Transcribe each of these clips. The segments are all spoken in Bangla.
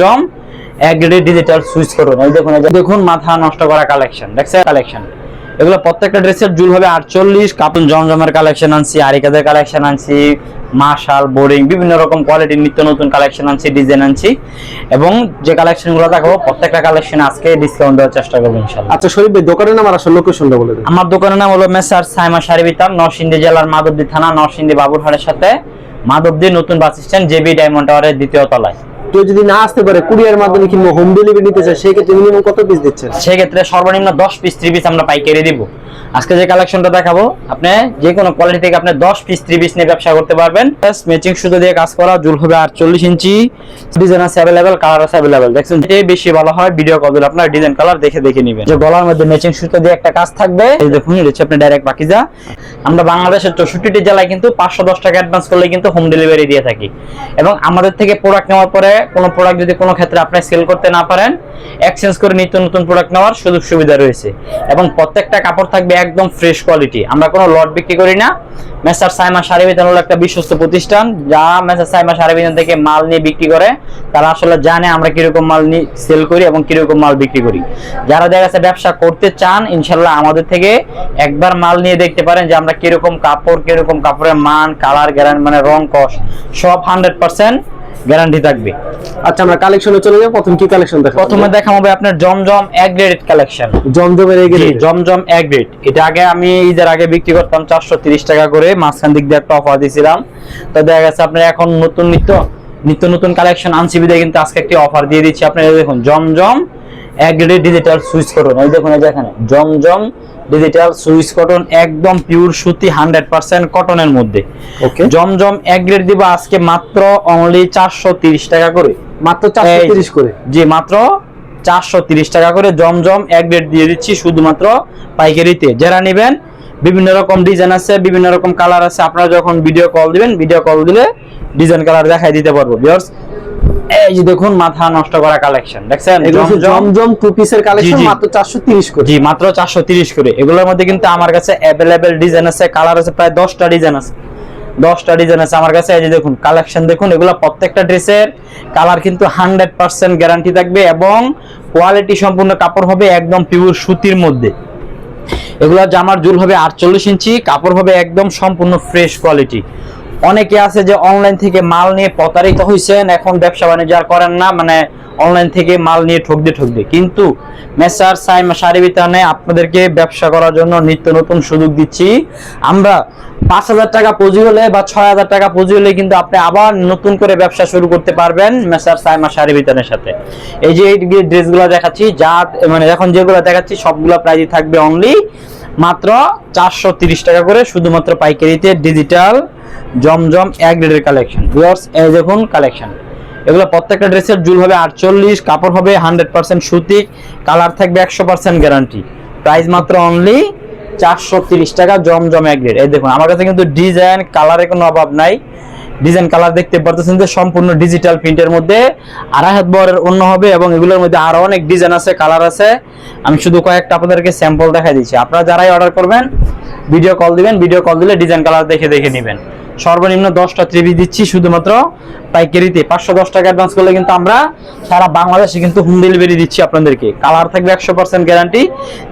জম এক গ্রেডের ডিজিটাল সুইচ করুন। এই দেখুন, দেখুন মাথা নষ্ট করা কালেকশন, দেখছেন কালেকশন। এগুলো প্রত্যেকটা ড্রেসের জুল হবে 48। কাপড় জমজমের কালেকশন আনছি, আরিকাদের কালেকশন আনছি, মার্শাল বোরিং বিভিন্ন রকম কোয়ালিটির নিত্য নতুন কালেকশন আনছি, ডিজাইন আনছি। এবং যে কালেকশনগুলো দেখাবো প্রত্যেকটা কালেকশন আজকে ডিসকাউন্ট দেওয়ার চেষ্টা করবো ইনশাআল্লাহ। আচ্ছা শরীফ ভাই, দোকানের নাম আর আসল লোকেশনটা বলে দিন। আমার দোকানের নাম হলো মেসার সাইমা শাড়ি বিতান, নরসিংদী জেলার মাধবদী থানা, নরসিংদী বাবুরহাটের সাথে মাধবদী নতুন বাস স্ট্যান্ড, জেবি ডায়মন্ড টাওয়ারের দ্বিতীয় তলায়। কেউ যদি না আসতে পারে কুরিয়ার মাধ্যমে কিংবা হোম ডেলিভারি নিতে চায়, সেই ক্ষেত্রে মিনিমাম কত পিস দিচ্ছেন? সেক্ষেত্রে সর্বনিম্ন 10 পিস 3 পিস আমরা পাইকারি দিব। আজকে যে কালেকশনটা দেখাবো, আপনি যে কোনো কোয়ালিটি থেকে আপনি 10 পিস 3 পিস নিয়ে ব্যবসা করতে পারবেন। ম্যাচিং সুতো দিয়ে কাজ করা, জুল হবে 48 ইঞ্চি, ডিজাইন আছে अवेलेबल, কালার আছে अवेलेबल। দেখছেন এটাই বেশি ভালো হয়, ভিডিও কল দিলে আপনার ডিজাইন কালার দেখে নেবেন। যে গলার মধ্যে ম্যাচিং সুতো দিয়ে একটা কাজ থাকবে, এই দেখুন এটা হচ্ছে আপনি ডাইরেক্ট পাকিজা। আমরা বাংলাদেশের 64টি জেলায় কিন্তু 510 টাকা অ্যাডভান্স করলে কিন্তু হোম ডেলিভারি দিয়ে থাকি। এবং আমাদের থেকে প্রোডাক্ট নেওয়ার পরে কোনো প্রোডাক্ট যদি কোনো ক্ষেত্রে আপনি সেল করতে না পারেন, এক্সচেঞ্জ করে নিত্য নতুন প্রোডাক্ট নেওয়ার সুযোগ সুবিধা রয়েছে। এবং প্রত্যেকটা কাপড় থাকবে একদম ফ্রেশ কোয়ালিটি। আমরা কোনো লট বিক্রি করি না। মেসার সাইমা শাড়ি বিতান হলো একটা বিশ্বস্ত প্রতিষ্ঠান, যা মেসার সাইমা শাড়ি বিতান থেকে মাল নিয়ে বিক্রি করে। তারা আসলে জানে আমরা কিরকম মাল নিয়ে সেল করি এবং কিরকম মাল বিক্রি করি। যারা দেখা যাচ্ছে ব্যবসা করতে চান, ইনশাল্লাহ আমাদের থেকে একবার মাল নিয়ে দেখতে পারেন যে আমরা কিরকম কাপড়, কিরকম কাপড়ের মান, কালার, গ্যারান্টি, মানে রং, কস সব 100% গ্যারান্টি থাকবে। আচ্ছা আমরা কালেকশনে চলে যাব। প্রথম কি কালেকশন দেখাবো? প্রথমে দেখাবো হবে আপনার জমজম এক গ্রেড কালেকশন। জমজমের এই গ্রেড, জমজম এক গ্রেড। এটা আগে আমি ঈদের আগে বিক্রি করতাম 430 টাকা করে, মাঝখান দিক দিয়ে একটা অফার দিয়েছিলাম। তো দেখা গেছে আপনার এখন নিত্য নতুন কালেকশন আনছি বিধায় কিন্তু আজকে একটি অফার দিয়ে দিচ্ছি। আপনারা দেখুন জমজম এক গ্রেডের ডিজিটাল সুইচ কটন। এই দেখুন এই যেখানে জমজম ডিজিটাল সুইচ কটন, একদম পিওর সুতি 100% কটনের মধ্যে। ওকে, জমজম এক গ্রেড দিব আজকে মাত্র অনলি 430 টাকা করে। মাত্র 430 করে? জি, মাত্র 430 টাকা করে জমজম এক গ্রেড দিয়ে দিচ্ছি শুধুমাত্র পাইকারিতে। যারা নেবেন বিভিন্ন রকম ডিজাইন আছে, বিভিন্ন রকম কালার আছে। আপনারা যখন ভিডিও কল দিবেন, ভিডিও কল দিলে ডিজাইন কালার দেখাই দিতে পারবো। ভিউয়ার্স এই যে দেখুন মাথা নষ্ট করা কালেকশন, দেখছেন জমজম টু পিসের কালেকশন মাত্র 430 করে। জি, মাত্র 430 করে। এগুলোর মধ্যে কিন্তু আমার কাছে अवेलेबल ডিজাইন আছে, কালার আছে, প্রায় 10টা ডিজাইন আছে। 10টা ডিজাইন আছে আমার কাছে। এই যে দেখুন কালেকশন দেখুন, এগুলো প্রত্যেকটা ড্রেসের কালার কিন্তু 100% গ্যারান্টি থাকবে এবং কোয়ালিটি সম্পূর্ণ কাপড় হবে একদম পিওর সুতির মধ্যে। এগুলো জামার জুল হবে 48 ইঞ্চি, কাপড় হবে একদম সম্পূর্ণ ফ্রেশ কোয়ালিটি। অনেকে আছে যে অনলাইন থেকে মাল নিয়ে প্রতারিত হয়েছেন, এখন ব্যবসা বাণিজ্য আর করেন না, মানে অনলাইন থেকে মাল নিয়ে ঠকতে কিন্তু মেসার সাইমা শাড়ি বিতানে আপনাদেরকে ব্যবসা করার জন্য নিত্য নতুন সুযোগ দিচ্ছি। আমরা 5000 টাকা পুঁজি হলে বা 6000 টাকা পুঁজি হলে কিন্তু আপনি আবার নতুন করে ব্যবসা শুরু করতে পারবেন মেসার সাইমা শাড়ি বিতানের সাথে। এই যে এই ড্রেসগুলো দেখাচ্ছি, যা মানে এখন যেগুলো দেখাচ্ছি সবগুলো প্রাইসই থাকবে অনলি মাত্র 430 টাকা করে, শুধুমাত্র পাইকারিতে। ডিজিটাল জমজম এক গ্রেডের কালেকশন। ভিউয়ার্স এই দেখুন কালেকশন, এগুলো প্রত্যেকটা ড্রেসের জুল হবে 48, কাপড় হবে 100% সুতি, কালার থাকবে 100% গ্যারান্টি। প্রাইস মাত্র অনলি 430 টাকা জমজম এক গ্রেড। এই দেখুন আমার কাছে কিন্তু ডিজাইন কালারের কোনো অভাব নাই। ডিজাইন কালার দেখতে পারতেছেন যে সম্পূর্ণ ডিজিটাল প্রিন্টের মধ্যে, আড়াই হাত বহরের অন্য হবে এবং এগুলোর মধ্যে আরো অনেক ডিজাইন আছে, কালার আছে। আমি শুধু কয়েকটা আপনাদেরকে স্যাম্পল দেখাই দিচ্ছি। আপনারা যারাই অর্ডার করবেন ভিডিও কল দিবেন, ভিডিও কল দিলে ডিজাইন কালার দেখে নেবেন। সর্বনিম্ন 10টা ত্রিভি দিচ্ছি শুধুমাত্র পাইকারিতে। 510 টাকা অ্যাডভান্স করলে কিন্তু আমরা সারা বাংলাদেশে কিন্তু হোম ডেলিভারি দিচ্ছি আপনাদেরকে। কালার থাকবে 100% গ্যারান্টি।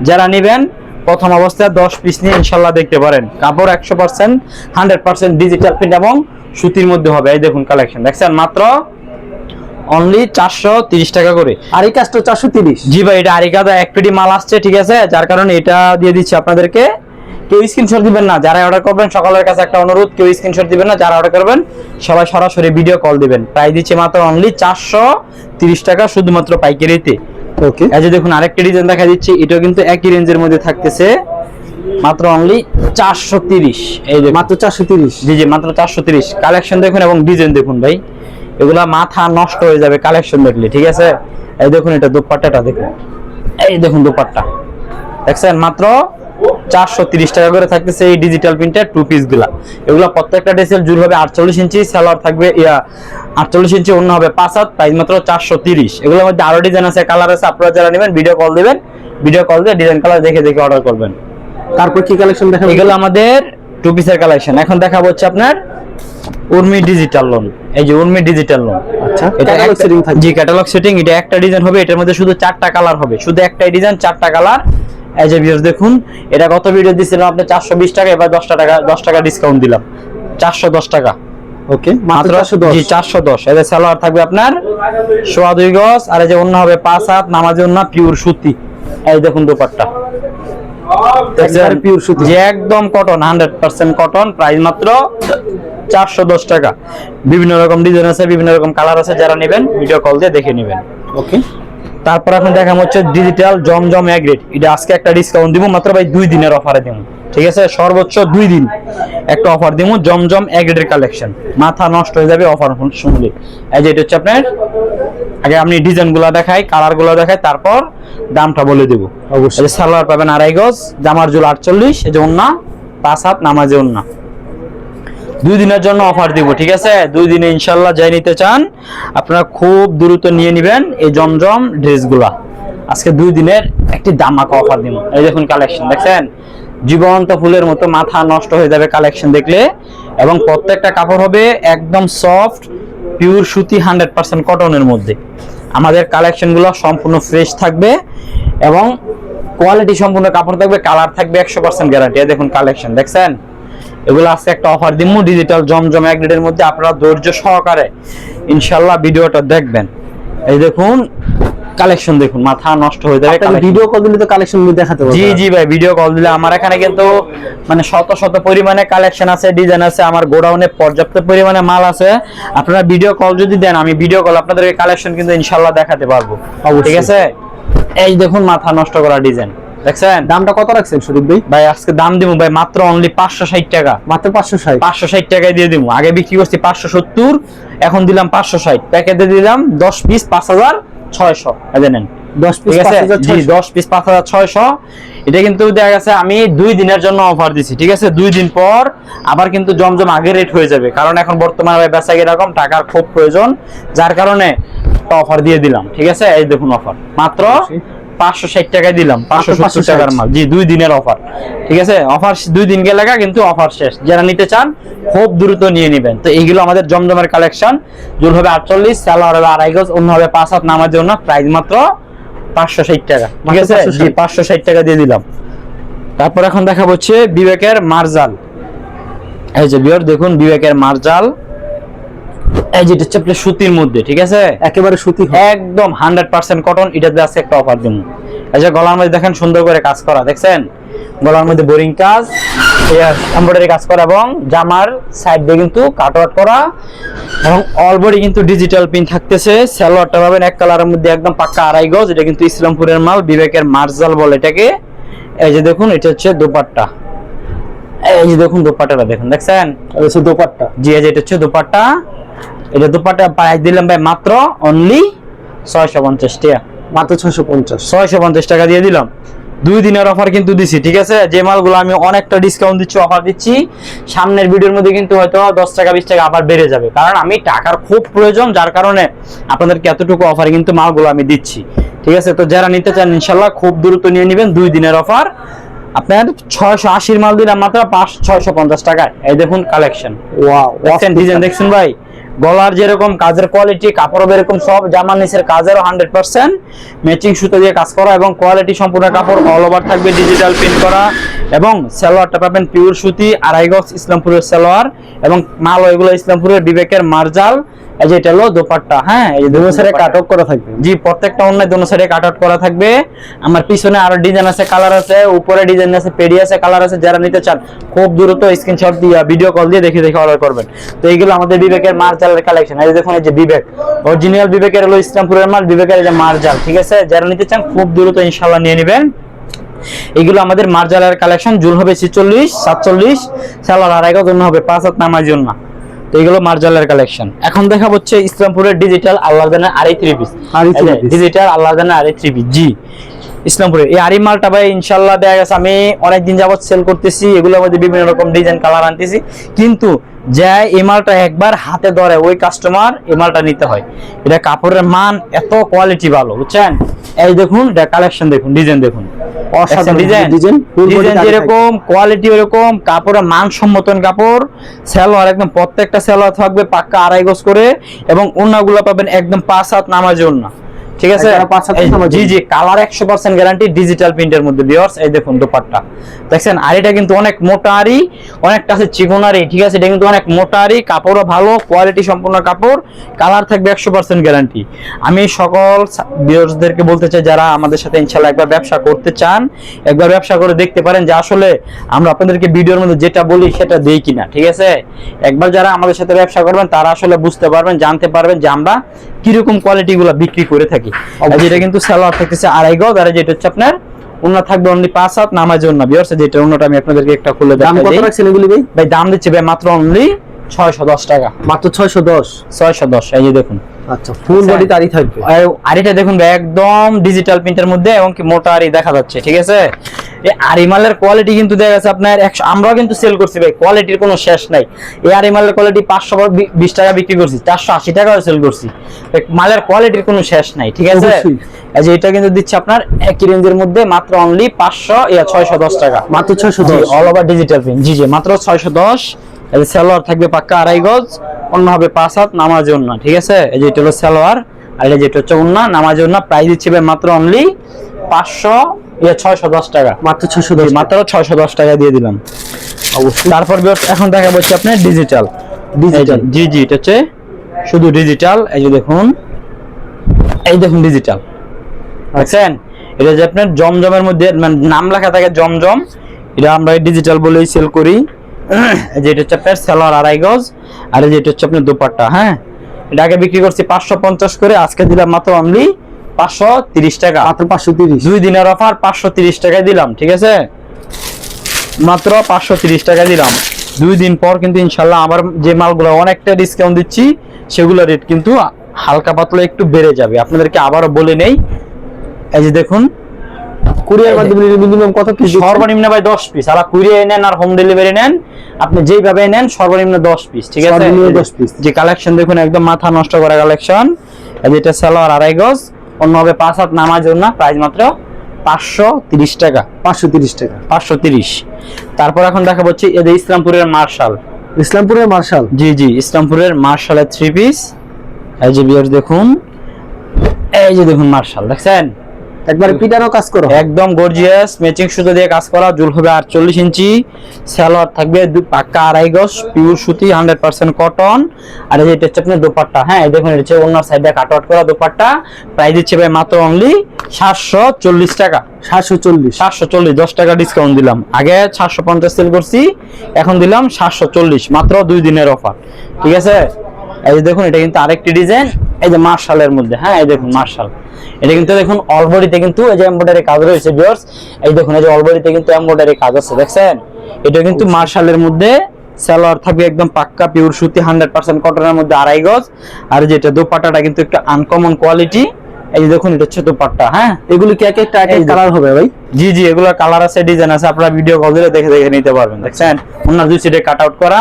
যারা নেবেন প্রথম অবস্থায় 10 পিস নিয়ে ইনশাল্লাহ দেখতে পারেন। কাপড় 100% ডিজিটাল প্রিন্ট এবং সুতির মধ্যে হবে। এই দেখুন কালেকশন, দেখছেন মাত্র অনলি 430 টাকা করে। আরিকাস্টো 430? জি ভাই, এটা আরিকাদা এক পেটি মাল আসছে, ঠিক আছে, যার কারণে এটা দিয়ে দিচ্ছি আপনাদেরকে। কেউ স্ক্রিনশট দিবেন না যারা অর্ডার করবেন, সকলের কাছে একটা অনুরোধ, কেউ স্ক্রিনশট দিবেন না যারা অর্ডার করবেন, সবাই সরাসরি ভিডিও কল দিবেন। প্রাইস দিচ্ছে মাত্র অনলি 430 টাকা শুধুমাত্র পাইকারিতে। ওকে, এই যে দেখুন আরেকটা ডিজাইন দেখা দিচ্ছি, এটাও কিন্তু একই রেঞ্জের মধ্যে থাকতেছে, মাত্র অনলি 430। এই যে মাত্র 430? জি জি, মাত্র 430। কালেকশন দেখুন এবং ডিজাইন দেখুন ভাই, এগুলা মাথা নষ্ট হয়ে যাবে কালেকশন দেখলে, ঠিক আছে। এই দেখুন এটা দোপাট্টাটা দেখুন, এই দেখুন দোপাট্টা, দেখছেন মাত্র 430 টাকা করে থাকতেছে এই ডিজিটাল প্রিন্টের টু পিস গুলা। এগুলা প্রত্যেকটা ড্রেসের জুল হবে 48 ইঞ্চি, সালোয়ার থাকবে 48 ইঞ্চি, অন্য হবে 5 হাত, প্রাইস মাত্র 430। এগুলোর মধ্যে আরো ডিজাইন আছে, কালার আছে। আপনারা যারা নেবেন ভিডিও কল দিবেন, ভিডিও কল দিয়ে ডিজাইন কালার দেখে অর্ডার করবেন। তারপর কি কালেকশন দেখাবো? এগুলো আমাদের টু পিসের কালেকশন। এখন দেখাবো হচ্ছে আপনার উর্মি ডিজিটাল লোন, এই যে উর্মি ডিজিটাল লোন। আচ্ছা, এটা ক্যাটালগ সেটিং থাকবে। জি ক্যাটালগ সেটিং, এটা একটা ডিজাইন হবে, এটার মধ্যে শুধু 4টা কালার হবে, শুধু একটাই ডিজাইন 4টা কালার। এই যে ভিউয়ার্স দেখুন, এটা গত ভিডিও দিছিলাম আপনি 420 টাকা, এবার 10 টাকা ডিসকাউন্ট দিলাম, 410 টাকা। ওকে, মাত্র 410। জি 410। এই যে সালোয়ার থাকবে আপনার 2.5 গজ, আর এই যে ওন্না হবে 5 হাত, নামাজি ওন্না, পিওর সুতি। এই দেখুন দোপাট্টা, একবারে পিওর সুতি, যে একদম কটন, 100% কটন, প্রাইস মাত্র 410 টাকা। বিভিন্ন রকম ডিজাইন আছে, বিভিন্ন রকম কালার আছে, যারা নেবেন ভিডিও কল দিয়ে দেখে নেবেন। ওকে, তারপর আপনি দেখাম হচ্ছে ডিজিটাল জমজম এগ্রেড, এটা আজকে একটা ডিসকাউন্ট দিব, মাত্র ভাই 2 দিনের অফারে দিব, ঠিক আছে, সর্বোচ্চ 2 দিন একটা অফার দিব, জমজম এগ্রেডের কালেকশন, মাথা নষ্ট হয়ে যাবে অফার শুনলে। এই যে এটা হচ্ছে আপনার, আগে আপনি ডিজাইনগুলো দেখাই, কালারগুলো দেখাই, তারপর দামটা বলে দেব। অবশ্যই। এই যে সালোয়ার পাবেন 2.5 গজ, জামার জুল 48, এই যে ওন্না 5 হাত, নামাজি ওন্না। 2 দিনের জন্য অফার দিব, ঠিক আছে, 2 দিনে ইনশাল্লাহ যাই নিতে চান আপনারা খুব দ্রুত নিয়ে নেবেন এই জমজম ড্রেসগুলা। আজকে 2 দিনের একটি দামাকা অফার দিব। এই দেখুন কালেকশন দেখছেন, জীবন্ত ফুলের মতো, মাথা নষ্ট হয়ে যাবে কালেকশন দেখলে, এবং প্রত্যেকটা কাপড় হবে একদম সফট পিওর সুতি, 100% কটনের মধ্যে। আমাদের কালেকশনগুলো সম্পূর্ণ ফ্রেশ থাকবে এবং কোয়ালিটি সম্পূর্ণ কাপড় থাকবে, কালার থাকবে 100% গ্যারান্টি। এই দেখুন কালেকশন দেখছেন, এগুলো আজকে একটা অফার দিব ডিজিটাল জমজম এগ্রেডের মধ্যে, আপনারা ধৈর্য সহকারে ইনশাআল্লাহ ভিডিওটা দেখবেন। এই দেখুন কালেকশন দেখুন, মাথা নষ্ট হয়ে যাবে। ভিডিও কল দিলে তো কালেকশন দেখাতে পারবেন। জি জি ভাই, ভিডিও কল দিলে আমার এখানে কিন্তু মানে শত শত পরিমাণে কালেকশন আছে, ডিজাইন আছে, আমার গোডাউনে পর্যাপ্ত পরিমাণে মাল আছে। আপনারা ভিডিও কল যদি দেন, আমি ভিডিও কল আপনাদেরকে কালেকশন কিন্তু ইনশাআল্লাহ দেখাতে পারবো, ঠিক আছে। এই দেখুন মাথা নষ্ট করা ডিজাইন দেখছেন। দামটা কত রাখছেন শরীফ ভাই? ভাই আজকে দাম দিব ভাই মাত্র অনলি 560 টাকা, মাত্র 560। 560 টাকায় দিয়ে দিব। আগে বিক্রি করছি 570, এখন দিলাম 560। প্যাকেটে দিলাম 10 পিস 5600। এই নেন 10 পিস ঠিক আছে, 5600। জি 10 পিস 5600। এটা কিন্তু দেখা গেছে আমি 2 দিনের জন্য অফার দিছি, ঠিক আছে। 2 দিন পর আবার কিন্তু জমজম আগে রেট হয়ে যাবে, কারণ এখন বর্তমানে বেচা এরকম, টাকার খুব প্রয়োজন, যার কারণে অফার দিয়ে দিলাম, ঠিক আছে। এই দেখুন অফার মাত্র 560 টাকায় দিলাম, 570 টাকার মাল, জি 2 দিনের অফার, ঠিক আছে। অফার 2 দিন গেলে কিন্তু অফার শেষ। যারা নিতে চান খুব দ্রুত নিয়ে নেবেন। তো এইগুলো আমাদের জমজমের কালেকশন। জুল হবে 48, সালোয়ার হবে 2.5 গজ, অন্য হবে 5 হাত, নামার জন্য প্রাইস মাত্র 560 টাকা, ঠিক আছে, জি 560 টাকা দিয়ে দিলাম। তারপর এখন দেখাবো হচ্ছে বিবেকের মার্জাল। এই যে বিয়ার দেখুন বিবেকের মার্জাল, এই যেটা হচ্ছে আপনার সুতির মধ্যে, ঠিক আছে, একেবারে সুতি, একদম 100% কটন। এটাতে আছে একটা অফার দিব। এই যে গলার মধ্যে দেখেন সুন্দর করে কাজ করা, দেখছেন গলার মধ্যে বোরিং কাজ, এমব্রয়ডারি কাজ করা, এবং জামার সাইড দিয়ে কিন্তু কাট আউট করা, এবং অল বডি কিন্তু ডিজিটাল প্রিন্ট থাকতেছে। সালোয়ারটা পাবেন এক কালারের মধ্যে, একদম পাক্কা 2.5 গজ। এটা কিন্তু ইসলামপুরের মাল, বিবেকের মার্জাল বলে এটাকে। এই যে দেখুন এটা হচ্ছে দোপাট্টা, এই যে দেখুন দোপাট্টাটা দেখুন, দেখছেন দোপাট্টা, জি এই যে এটা হচ্ছে দোপাট্টা। এটা দোপাট্টা প্রাইস দিলাম ভাই মাত্র অনলি 650 টাকা, মাত্র 650 টাকা দিয়ে দিলাম। 2 দিনের অফার কিন্তু দিছি, ঠিক আছে। যে মালগুলো আমি অনেকটা ডিসকাউন্ট দিচ্ছি, অফার দিচ্ছি, সামনের ভিডিওর মধ্যে কিন্তু হয়তো 10 টাকা 20 টাকা আবার বেড়ে যাবে, কারণ আমি টাকার খুব প্রয়োজন, যার কারণে আপনাদেরকে এতটুকু অফারে কিন্তু মালগুলো আমি দিচ্ছি, ঠিক আছে। তো যারা নিতে চান ইনশাল্লাহ খুব দ্রুত নিয়ে নেবেন। 2 দিনের অফার, আপনার 680 মাল দিলাম মাত্র 650 টাকায়। এই দেখুন কালেকশন, ওয়াও, দেখছেন ডিজাইন দেখছেন ভাই, গলার যেরকম কাজের কোয়ালিটি, কাপড়ও এরকম সব, জামার নিচের কাজেরও 100% ম্যাচিং সুতো দিয়ে কাজ করা, এবং কোয়ালিটি সম্পূর্ণ কাপড় অল ওভার থাকবে ডিজিটাল প্রিন্ট করা, এবং সালোয়ারটা পাবেন পিওর সুতি 2.5 গজ ইসলামপুরের সালোয়ার, এবং মাল এগুলো ইসলামপুরের বিবেকের মার্জাল। এই যে এটা হলো দোপাট্টা, হ্যাঁ এই যে দুনো সাইডে কাট আউট করা থাকবে, জি প্রত্যেকটা অন্যায় দুনো সাইডে কাট আউট করা থাকবে। আমার পিছনে আরো ডিজাইন আছে, কালার আছে, উপরে ডিজাইন আছে, পেডি আছে, কালার আছে। যারা নিতে চান খুব দ্রুত স্ক্রিনশট দিয়ে ভিডিও কল দিয়ে দেখে দেখে অর্ডার করবেন। তো এইগুলো আমাদের বিবেকের মার্জালের কালেকশন। এই দেখুন এই যে বিবেক অরিজিনাল বিবেকের হলো ইসলামপুরের মাল, বিবেকের এই যে মার্জাল, ঠিক আছে। যারা নিতে চান খুব দ্রুত ইনশাআল্লাহ নিয়ে নেবেন। এগুলো আমাদের মার্জালের কালেকশন। জুল হবে 46 47, সালোয়ার 2.5 গজ, অন্য হবে 5 হাত, নামার জন্য। তো এগুলো মার্জালের কালেকশন। এখন দেখা হচ্ছে ইসলামপুরের ডিজিটাল আল্লাহজানের আরি 3 পিস, ডিজিটাল আল্লাহজানের আরি 3 পিস, জি ইসলামপুরের এই আরি মালটা ভাই ইনশাআল্লাহ দেখা গেছে আমি অনেকদিন যাবত সেল করতেছি। এগুলোর মধ্যে বিভিন্ন রকম ডিজাইন কালার আনতেছি, কিন্তু যে এই মালটা একবার হাতে ধরে ওই কাস্টমার এই মালটা নিতে হয়। এটা কাপড়ের মান এত কোয়ালিটি ভালো, বুঝছেন? এই দেখুন, এটা কালেকশন দেখুন, ডিজাইন দেখুন, ডিজাইন যেরকম কোয়ালিটি ওরকম, কাপড়ের মান সম্মতন কাপড়। সালোয়ার একদম প্রত্যেকটা সালোয়ার থাকবে পাক্কা 2.5 গজ করে, এবং ওন্নাগুলো পাবেন একদম 5 হাত নামাজি ওন্না, ঠিক আছে? জি জি, কালার 100% গ্যারান্টি, ডিজিটাল প্রিন্টের মধ্যে ভিউয়ার্স। এই দেখুন দোপাট্টা দেখছেন, আর এটা কিন্তু অনেক মোটা আরি, অনেকটা আছে চিকন আরি, ঠিক আছে? এটা কিন্তু অনেক মোটা আরি, কাপড়ও ভালো, কোয়ালিটি সম্পূর্ণ কাপড়, কালার থাকবে 100% গ্যারান্টি। আমি সকল ভিউয়ার্সদেরকে বলতে চাই, যারা আমাদের সাথে ইনশাআল্লাহ একবার ব্যবসা করতে চান, একবার ব্যবসা করে দেখতে পারেন যে আসলে আমরা আপনাদেরকে ভিডিওর মধ্যে যেটা বলি সেটা দেই কিনা, ঠিক আছে? একবার যারা আমাদের সাথে ব্যবসা করবেন তারা আসলে বুঝতে পারবেন, জানতে পারবেন যে আমরা কিরকম কোয়ালিটি গুলা বিক্রি করে থাকি। যেটা কিন্তু সালোয়ার থাকতেছে 2.5 গজ, আর যেটা হচ্ছে আপনার ওন্না থাকবে অনলি 5 হাত নামাজি ওন্না। ভিউয়ার্স, যেটা ওন্নাটা আমি আপনাদেরকে একটা খুলে দেখাই। দাম কত রাখছেন এগুলি ভাই? ভাই দাম দিচ্ছি ভাই মাত্র অনলি 610 টাকা, মাত্র 610। 610, এই যে দেখুন। আচ্ছা, ফুল বডি তারি থাকবে। আর এটা দেখুন ভাই, একদম ডিজিটাল প্রিন্টের মধ্যে, এবং কি মোটা আরি দেখা যাচ্ছে, ঠিক আছে? এই আরিমালের কোয়ালিটি কিন্তু দেখা যাচ্ছে আপনার 100, আমরাও কিন্তু সেল করছি ভাই, কোয়ালিটির কোনো শেষ নাই। এই আরিমালের কোয়ালিটি 520 টাকা বিক্রি করছি, 480 টাকাও সেল করছি। মালের কোয়ালিটির কোনো শেষ নাই, ঠিক আছে? এই যে এটা কিন্তু দিচ্ছে আপনার একই রেঞ্জের মধ্যে মাত্র অনলি 610 টাকা, মাত্র 610, অল ওভার ডিজিটাল প্রিন্ট। জি জি, মাত্র 610। এই যে সালোয়ার থাকবে পাক্কা 2.5 গজ, অন্য হবে 5 হাত নামাজি ওন্না, ঠিক আছে? এই যে এটা হলো সালোয়ার, আর এটা যেটা হচ্ছে ওন্না নামাজি ওন্না। প্রাইস দিচ্ছে ভাই মাত্র অনলি 610 টাকা, মাত্র 610, মাত্র 610 টাকা দিয়ে দিলাম। অবশ্যই। তারপর এখন দেখা যাচ্ছে আপনার ডিজিটাল, জি জি, এটা হচ্ছে শুধু ডিজিটাল। এই যে দেখুন, এই দেখুন ডিজিটাল, দেখছেন? এটা যে আপনার জমজমের মধ্যে মানে নাম লেখা থাকে জমজম, এটা আমরা ডিজিটাল বলেই সেল করি। যেটা হচ্ছে আপনার সালোয়ার 2.5 গজ, আর যেটা হচ্ছে আপনার দোপাট্টা। হ্যাঁ, এটা আগে বিক্রি করছি 550 করে, আজকে দিলাম মাত্র অনলি 530 টাকা, মাত্র 530। 2 দিনের অফার 530 টাকায় দিলাম, ঠিক আছে? মাত্র 530 টাকা দিলাম। 2 দিন পর কিন্তু ইনশাআল্লাহ আবার যে মালগুলো অনেকটা ডিসকাউন্ট দিচ্ছি, সেগুলো রেট কিন্তু হালকা পাতলা একটু বেড়ে যাবে। আপনাদেরকে আবারও বলে নেই, এই যে দেখুন, কুরিয়ার মাধ্যমে মিনিমাম কত পিস? সর্বনিম্ন ভাই 10 পিস। আর কুরিয়ার নেন আর হোম ডেলিভারি নেন, আপনি যেইভাবে নেন সর্বনিম্ন 10 পিস, ঠিক আছে? সর্বনিম্ন 10 পিস। যে কালেকশন দেখুন, একদম মাথা নষ্ট করা কালেকশন। এটা সালোয়ার 2.5 গজ, অন্য হবে 5 হাত নামাজ ওন্না, প্রাইস মাত্র 530 টাকা, 530 টাকা, 530। তারপর এখন দেখা হচ্ছে এই যে ইসলামপুরের মার্শাল, ইসলামপুরের মার্শাল। জি জি, ইসলামপুরের মার্শালের 3 পিস। এই যে ভিউয়ার্স দেখুন, এই যে দেখুন মার্শাল, দেখছেন? একবারে পিটানো কাজ করো, একদম গর্জিয়াস, ম্যাচিং সুতো দিয়ে কাজ করা, জুল হবে 48 ইঞ্চি, সালোয়ার থাকবে পাক্কা 2.5 গজ, পিওর সুতি, 100% কটন। আর এই যে এটা হচ্ছে আপনার দোপাট্টা। হ্যাঁ, এই দেখুন, এটা হচ্ছে ওনার সাইডে কাট আউট করা দোপাট্টা। প্রাইস দিচ্ছে ভাই মাত্র অনলি 740 টাকা, 740, 10 টাকা ডিসকাউন্ট দিলাম। আগে 750 সেল করছি, এখন দিলাম 740, মাত্র 2 দিনের অফার, ঠিক আছে? এই যে দেখুন, এটা কিন্তু আরেকটি ডিজাইন, এই যে মার্শালের মধ্যে। হ্যাঁ, এই দেখুন মার্শাল, এটা কিন্তু দেখুন অলবডিতে কিন্তু এই যে এমব্রয়ডারি কাজ রয়েছে ভিউয়ার্স। এই দেখুন, এই যে অলবডিতে কিন্তু এমব্রয়ডারি কাজ আছে, দেখছেন? এটা কিন্তু মার্শালের মধ্যে সালোয়ার থাকবে একদম পাক্কা পিওর সুতি, 100% কটনের মধ্যে 2.5 গজ। আর যেটা দোপাট্টাটা কিন্তু একটা আনকমন কোয়ালিটি। এই যে দেখুন, এটা হচ্ছে দোপাট্টা। হ্যাঁ, এগুলি কি এক একটা কালার হবে ভাই? জি জি, এগুলো কালার আছে, ডিজাইন আছে, আপনারা ভিডিও কল দিলে দেখে দেখে নিতে পারবেন, দেখছেন? ওনার 2 সাইডে কাট আউট করা।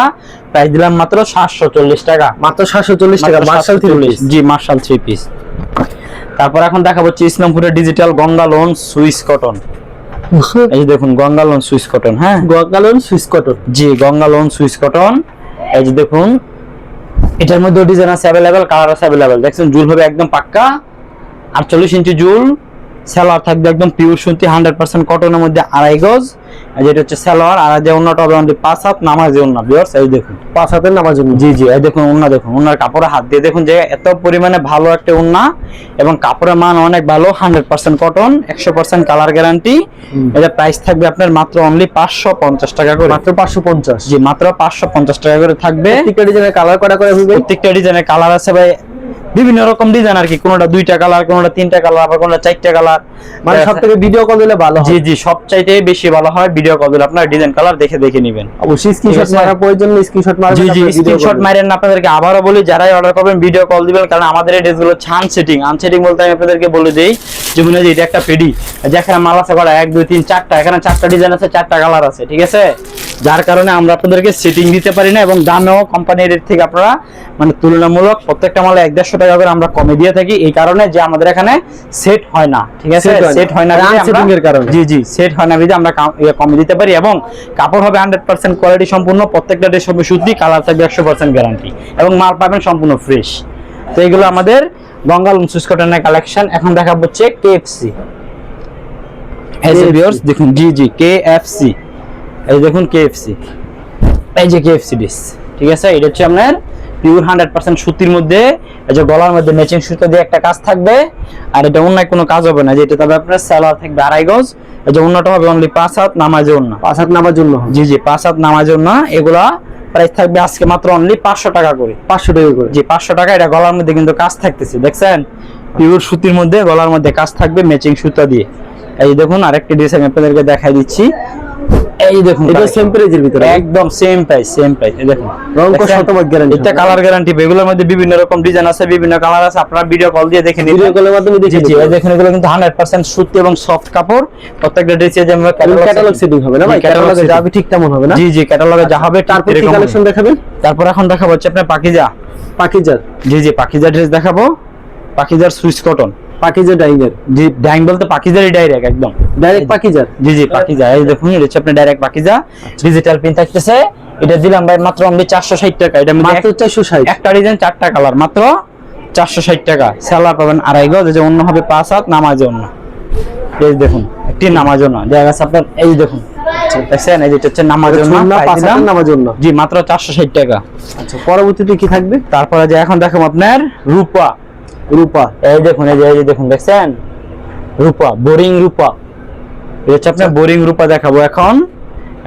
প্রাইস দিলাম মাত্র 740 টাকা, মাত্র 740 টাকা, মার্শাল 3 পিস। জি, মার্শাল 3 পিস। তারপর এখন দেখাবো ইসলামপুরের digital Ganga lawn Swiss cotton. এই যে দেখুন, গঙ্গা লোন সুইস কটন। হ্যাঁ, গঙ্গা লোন সুইস কটন, জি, গঙ্গা লোন সুইস কটন। এই যে দেখুন, এটার মধ্যে ডিজাইন আছে अवेलेबल, কালার আছে अवेलेबल, দেখছেন? জুল হবে একদম পাক্কা 48 ইঞ্চি জুল, সালোয়ার থাকবে একদম পিওর সুতি, 100% কটনের মধ্যে 2.5 গজ। যেটা হচ্ছে সালোয়ার, আর যে ওন্নাটা হবে অনলি 5 হাত নামাজি ওন্না ভিউয়ার্স। এই দেখুন, 5 হাতের নামাজি ওন্না। জি জি, এই দেখুন ওন্না, দেখুন ওন্নার কাপড়ে হাত দিয়ে দেখুন যে এত পরিমাণে ভালো একটা ওন্না, এবং কাপড়ের মান অনেক ভালো, 100% কটন, 100% কালার গ্যারান্টি। এটা প্রাইস থাকবে আপনার মাত্র অনলি 550 টাকা করে, মাত্র 550। জি, মাত্র 550 টাকা করে থাকবে। প্রত্যেকটা ডিজাইনের কালার করা করে হবে, প্রত্যেকটা ডিজাইনের কালার আছে ভাই, বিভিন্ন রকম ডিজাইন আর কি, কোনটা 2টা কালার, কোনটা 3টা কালার, আবার কোনটা 4টা কালার। মানে সবথেকে ভিডিও কল দিলে ভালো হয়। জি জি, সবচাইতে বেশি ভালো হয় ভিডিও কল দিলে, আপনারা ডিজাইন কালার দেখে দেখে নেবেন। অবশ্যই স্ক্রিনশট মারার প্রয়োজন নেই, স্ক্রিনশট মারবেন। জি জি, স্ক্রিনশট মারেন। আপনাদেরকে আবারো বলি, যারাই অর্ডার করবেন ভিডিও কল দিবেন, কারণ আমাদের এই ড্রেসগুলো আনসেটিং। আনসেটিং বলতে আমি আপনাদেরকে বলে দেই, যেমন এই যে এটা একটা পেডি, যেখানে মাল আছে করা 1 2 3 4টা, এখানে 4টা ডিজাইন আছে, 4টা কালার আছে, ঠিক আছে? যার কারণে আমরা আপনাদেরকে সেটিং দিতে পারি না, এবং দামেও কোম্পানির রেট থেকে আপনারা মানে তুলনামূলক প্রত্যেকটা মালে 150 টাকা করে আমরা কমে দিয়ে থাকি, এই কারণে যে আমাদের এখানে সেট হয় না, ঠিক আছে, সেট হয় না আনসেটিং এর কারণে। জি জি, সেট হয় না বিধে আমরা কমে দিতে পারি, এবং কাপড় হবে 100% কোয়ালিটি সম্পূর্ণ, প্রত্যেকটা ড্রেস হবে সুতি, কালার থাকবে 100% গ্যারান্টি, এবং মাল পাবেন সম্পূর্ণ ফ্রেশ। তো এগুলো আমাদের গঙ্গা লুন সুইস কটনের কালেকশন। এখন দেখাবো হচ্ছে কেএফসি। এই যে ভিউয়ার্স দেখুন, জি জি কেএফসি, এই দেখুন কেএফসি, এই যে কেএফসি ড্রেস, ঠিক আছে। এটা হচ্ছে আপনার পিওর 100% সুতির মধ্যে, এই যে গলার মধ্যে ম্যাচিং সুতো দিয়ে একটা কাজ থাকবে, আর এটা অন্য কোনো কাজ হবে না, যেটা তবে আপনার সালোয়ার থাকবে 2.5 গজ, এই যে অন্যটা হবে অনলি 5 হাত নামাজে অন্য, 5 হাত নামার জন্য। জি জি 5 হাত নামাজে অন্য। এগুলা প্রাইস থাকবে আজকে মাত্র অনলি 500 টাকা করে, 500 টাকা করে। জি 500 টাকা। এটা গলার মধ্যে কিন্তু কাজ থাকতেছে, দেখছেন, পিওর সুতির মধ্যে গলার মধ্যে কাজ থাকবে ম্যাচিং সুতা দিয়ে। এই দেখুন আরেকটা ড্রেস আমি আপনাদেরকে দেখাই দিচ্ছি, এই দেখুন এটা সেম প্রাইজের ভিতরে, একদম সেম প্রাইস, এই দেখুন রং কো শতভাগ গ্যারান্টি, এটা কালার গ্যারান্টি। এগুলোর মধ্যে বিভিন্ন রকম ডিজাইন আছে, বিভিন্ন কালার আছে, আপনারা ভিডিও কল দিয়ে দেখে নিন, ভিডিও কলের মাধ্যমে দেখে জি এই দেখুন, এগুলো কিন্তু 100% সুতি এবং সফট কাপড়, প্রত্যেকটা ড্রেসে যে আমরা ক্যাটালগ সেটিং হবে না ভাই, ক্যাটালগে যা হবে ঠিক তেমন হবে না। জি জি ক্যাটালগে যা হবে তারপর কি কালেকশন দেখাবেন? তারপর এখন দেখাবো হচ্ছে আপনার পাকিজা। পাকিজার, জি জি পাকিজা ড্রেস দেখাবো, পাকিজার সুইস কটন, পাকিজা ডাইঙ্গার। জি ডাইং বলতে পাকিজারই ডাইরেক্ট একদম ডাইরেক্ট পাকিজার। জি জি পাকিজা, এই দেখুন এটা হচ্ছে আপনার ডাইরেক্ট পাকিজা, ডিজিটাল প্রিন্ট থাকতেছে। এটা দিলাম ভাই মাত্র অনলি 460 টাকা। এটা মাত্র 460, একটা ডিজাইন 4টা কালার, মাত্র 460 টাকা। সেলার পাবেন 2.5 গজ, যে অন্য হবে 5 হাত নামাজে অন্য, এই দেখুন একটি নামাজে অন্য দেখা গেছে আপনার, এই দেখুন দেখছেন, এই যেটা হচ্ছে নামাজে অন্য, 5 হাত নামার জন্য, জি মাত্র 460 টাকা। আচ্ছা পরবর্তীতে কি থাকবে? তারপরে যে এখন দেখাবো আপনার রূপা, রূপা, এই দেখুন, এই যে দেখুন দেখছেন রূপা, বোরিং রূপা, এটা হচ্ছে আপনার বোরিং রূপা দেখাবো এখন।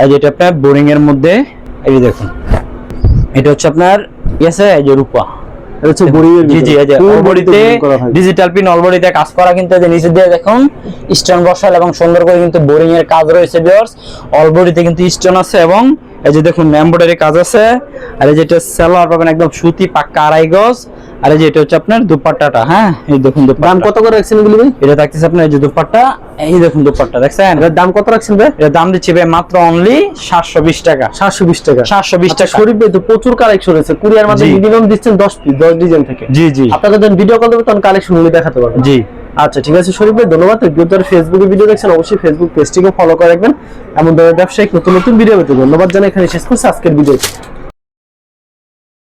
এই যেটা আপনার বোরিং এর মধ্যে, এই যে দেখুন এটা হচ্ছে আপনার ইয়েছে, এই যে রূপা, এটা হচ্ছে বড়ির জি জি, এই যে অলবডিতে ডিজিটাল পিন, অলবডিতে কাজ করা, কিন্তু এই যে নিচে দিয়ে দেখুন স্টোন বসাল এবং সুন্দর করে কিন্তু বোরিং এর কাজ রয়েছে ভিউয়ার্স। অলবডিতে কিন্তু স্টোন আছে, এবং এই যে দেখুন এমব্রয়ডারি কাজ আছে, আর এই যেটা সালোয়ার পাবেন একদম সুতি পাক্কা 2.5 গজ, আর এই যে এটা হচ্ছে আপনার দুপাট্টাটা, হ্যাঁ এই দেখুন দুপাট্টা। দাম কত করে রাখছেন এগুলি ভাই? এটা থাকতেছে আপনার এই যে দুপাট্টা, এই দেখুন দুপাট্টা দেখছেন, এর দাম কত রাখছেন ভাই? এর দাম দিচ্ছি ভাই মাত্র অনলি 720 টাকা, 720 টাকা, 720 টাকা। শরীফ ভাই তো প্রচুর কালেকশন আছে, কুরিয়ার মাধ্যমে জি। মিনিমাম দিচ্ছেন 10 পিস, 10 ডিজাইন থেকে। জি জি আপনারা যখন ভিডিও কল দেবেন তখন কালেকশন গুলো দেখাতে পারবেন। জি আচ্ছা ঠিক আছে শরীফ ভাই, ধন্যবাদ। যারা ফেসবুকে ভিডিও দেখছেন অবশ্যই ফেসবুক পেজটিকে ফলো করে রাখবেন, এমন ধরনের ব্যবসায়িক নতুন নতুন ভিডিও পেতে। ধন্যবাদ জানাই, এখানে শেষ করছি আজকের ভিডিও।